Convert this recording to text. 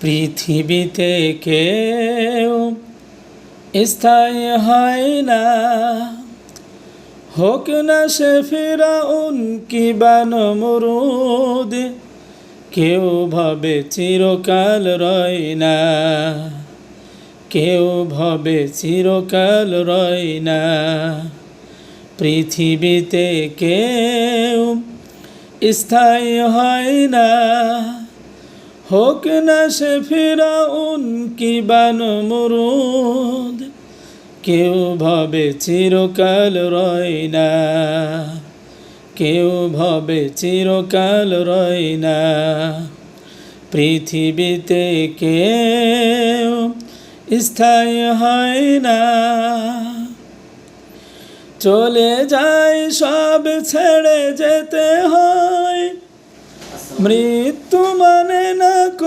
পৃথিবীতে কেউ স্থায়ী হয় না, হোক না সে ফিরাউন কিবা নমরুদ, কেউ ভাবে চিরকাল রয় না, কেউ ভাবে চিরকাল রয় না। পৃথিবীতে কেউ স্থায়ী হয় না, হোক না সে ফিরাউন কিবা নমরুদ, কেউ ভাবে চিরকাল রয় না, কেউ ভাবে চিরকাল রয় না। পৃথিবীতে কেউ স্থায়ী হয় না, চলে যায় সব ছেড়ে যেতে হয়, মৃত্যু মানে না